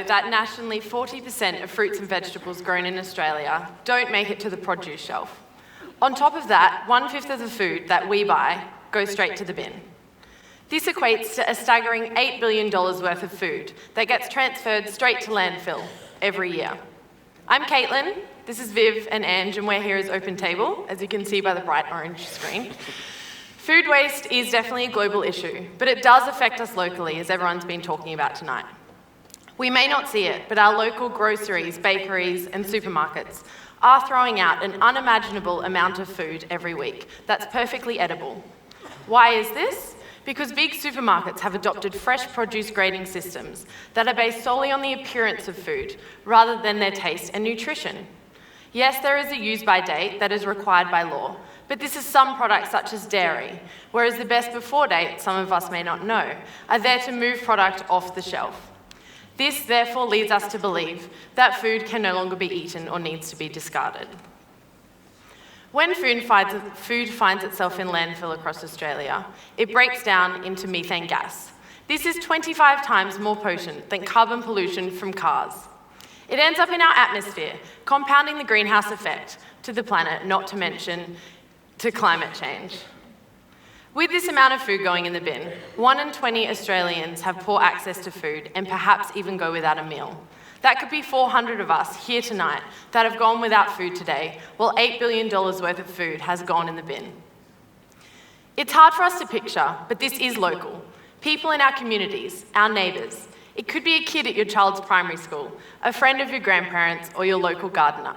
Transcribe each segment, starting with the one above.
that nationally 40% of fruits and vegetables grown in Australia don't make it to the produce shelf. On top of that, 1/5 of the food that we buy goes straight to the bin. This equates to a staggering $8 billion worth of food that gets transferred straight to landfill every year. I'm Caitlin, this is Viv and Ange, and we're here as Open Table, as you can see by the bright orange screen. Food waste is definitely a global issue, but it does affect us locally, as everyone's been talking about tonight. We may not see it, but our local groceries, bakeries, and supermarkets are throwing out an unimaginable amount of food every week that's perfectly edible. Why is this? Because big supermarkets have adopted fresh produce grading systems that are based solely on the appearance of food, rather than their taste and nutrition. Yes, there is a use-by date that is required by law, but this is some products such as dairy, whereas the best before date, some of us may not know, are there to move product off the shelf. This therefore leads us to believe that food can no longer be eaten or needs to be discarded. When food finds itself in landfill across Australia, it breaks down into methane gas. This is 25 times more potent than carbon pollution from cars. It ends up in our atmosphere, compounding the greenhouse effect to the planet, not to mention to climate change. With this amount of food going in the bin, 1 in 20 Australians have poor access to food and perhaps even go without a meal. That could be 400 of us here tonight that have gone without food today, while $8 billion worth of food has gone in the bin. It's hard for us to picture, but this is local. People in our communities, our neighbours. It could be a kid at your child's primary school, a friend of your grandparents, or your local gardener.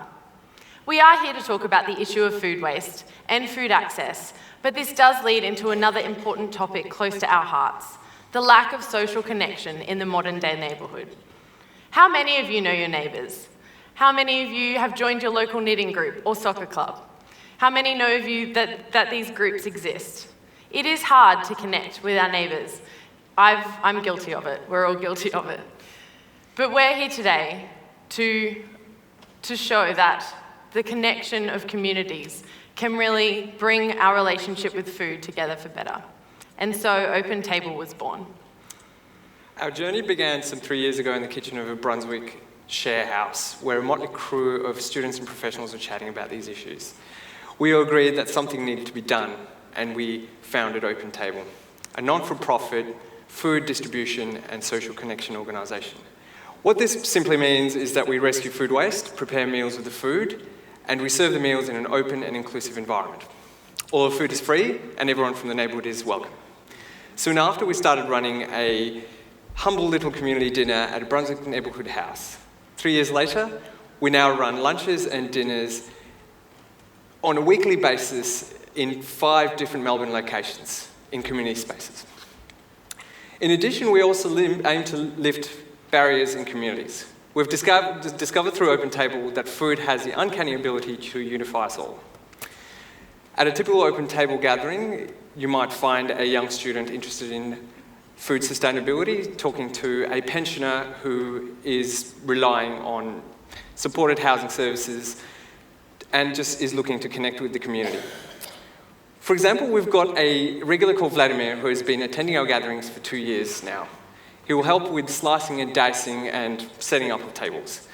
We are here to talk about the issue of food waste and food access, but this does lead into another important topic close to our hearts, the lack of social connection in the modern-day neighbourhood. How many of you know your neighbours? How many of you have joined your local knitting group or soccer club? How many know of you that these groups exist? It is hard to connect with our neighbours. I'm guilty of it. We're all guilty of it. But we're here today to show that the connection of communities can really bring our relationship with food together for better. And so Open Table was born. Our journey began some 3 years ago in the kitchen of a Brunswick share house, where a motley crew of students and professionals were chatting about these issues. We all agreed that something needed to be done, and we founded Open Table, a non-for-profit food distribution and social connection organisation. What this simply means is that we rescue food waste, prepare meals with the food, and we serve the meals in an open and inclusive environment. All the food is free, and everyone from the neighbourhood is welcome. Soon after, we started running a humble little community dinner at a Brunswick neighbourhood house. 3 years later, we now run lunches and dinners on a weekly basis in 5 different Melbourne locations in community spaces. In addition, we also aim to lift barriers in communities. We've discovered through Open Table that food has the uncanny ability to unify us all. At a typical Open Table gathering, you might find a young student interested in food sustainability, talking to a pensioner who is relying on supported housing services and just is looking to connect with the community. For example, we've got a regular called Vladimir who has been attending our gatherings for 2 years now. He will help with slicing and dicing and setting up the tables.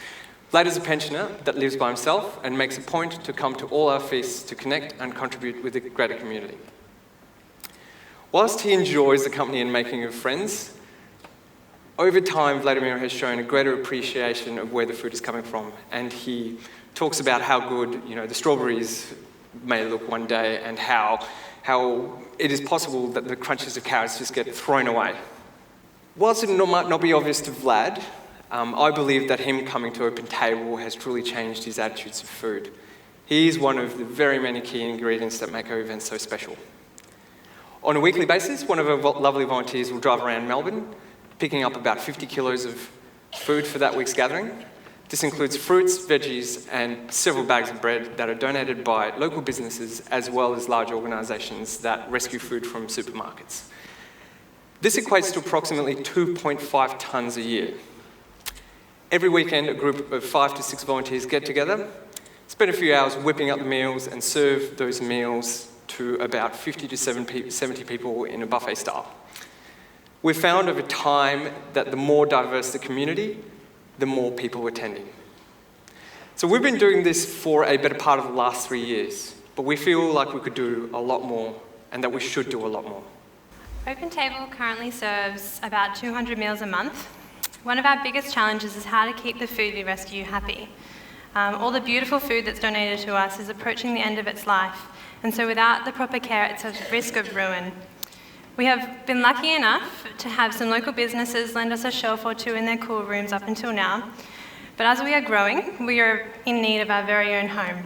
Vlad is a pensioner that lives by himself and makes a point to come to all our feasts to connect and contribute with the greater community. Whilst he enjoys the company and making of friends, over time Vladimir has shown a greater appreciation of where the food is coming from, and he talks about how good, the strawberries may look one day and how it is possible that the crunches of carrots just get thrown away. Whilst it might not be obvious to Vlad, I believe that him coming to Open Table has truly changed his attitudes to food. He is one of the very many key ingredients that make our events so special. On a weekly basis, one of our lovely volunteers will drive around Melbourne, picking up about 50 kilos of food for that week's gathering. This includes fruits, veggies, and several bags of bread that are donated by local businesses as well as large organisations that rescue food from supermarkets. This equates to approximately 2.5 tonnes a year. Every weekend, a group of 5 to 6 volunteers get together, spend a few hours whipping up the meals and serve those meals to about 50 to 70 people in a buffet style. We've found over time that the more diverse the community, the more people attending. So we've been doing this for a better part of the last 3 years, but we feel like we could do a lot more and that we should do a lot more. Open Table currently serves about 200 meals a month. One of our biggest challenges is how to keep the food we rescue happy. All the beautiful food that's donated to us is approaching the end of its life, and so without the proper care, it's at risk of ruin. We have been lucky enough to have some local businesses lend us a shelf or two in their cool rooms up until now, but as we are growing, we are in need of our very own home.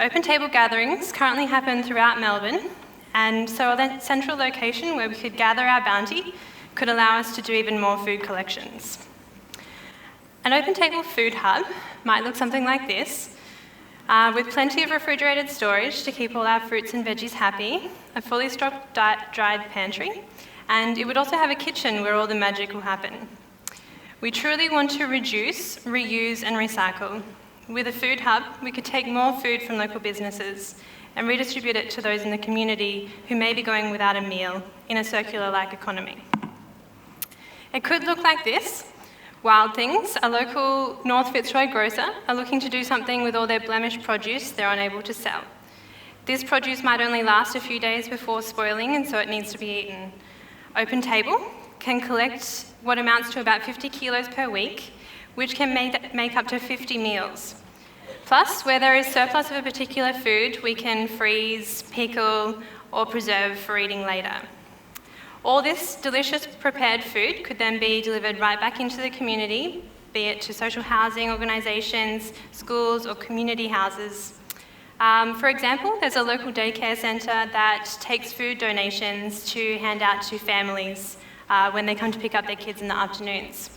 Open Table gatherings currently happen throughout Melbourne, and so a central location where we could gather our bounty could allow us to do even more food collections. An Open Table food hub might look something like this, with plenty of refrigerated storage to keep all our fruits and veggies happy, a fully stocked dried pantry, and it would also have a kitchen where all the magic will happen. We truly want to reduce, reuse and recycle. With a food hub, we could take more food from local businesses and redistribute it to those in the community who may be going without a meal in a circular-like economy. It could look like this. Wild Things, a local North Fitzroy grocer, are looking to do something with all their blemished produce they're unable to sell. This produce might only last a few days before spoiling, and so it needs to be eaten. Open Table can collect what amounts to about 50 kilos per week, which can make up to 50 meals. Plus, where there is surplus of a particular food, we can freeze, pickle, or preserve for eating later. All this delicious prepared food could then be delivered right back into the community, be it to social housing organisations, schools, or community houses. For example, there's a local daycare centre that takes food donations to hand out to families when they come to pick up their kids in the afternoons.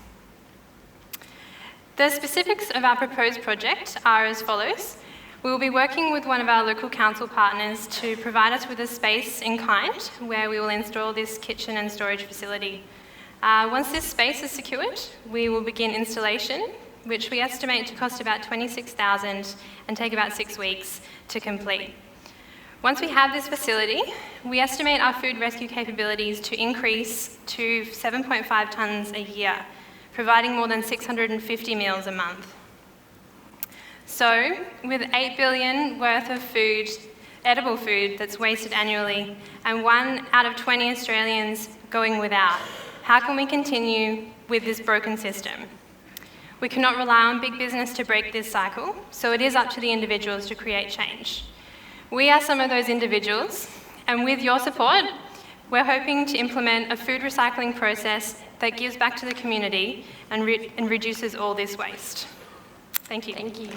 The specifics of our proposed project are as follows. We will be working with one of our local council partners to provide us with a space in kind where we will install this kitchen and storage facility. Once this space is secured, we will begin installation, which we estimate to cost about $26,000 and take about 6 weeks to complete. Once we have this facility, we estimate our food rescue capabilities to increase to 7.5 tonnes a year, providing more than 650 meals a month. So, with 8 billion worth of food, edible food that's wasted annually, and 1 out of 20 Australians going without, how can we continue with this broken system? We cannot rely on big business to break this cycle, so it is up to the individuals to create change. We are some of those individuals, and with your support, we're hoping to implement a food recycling process that gives back to the community and reduces all this waste. Thank you. Thank you.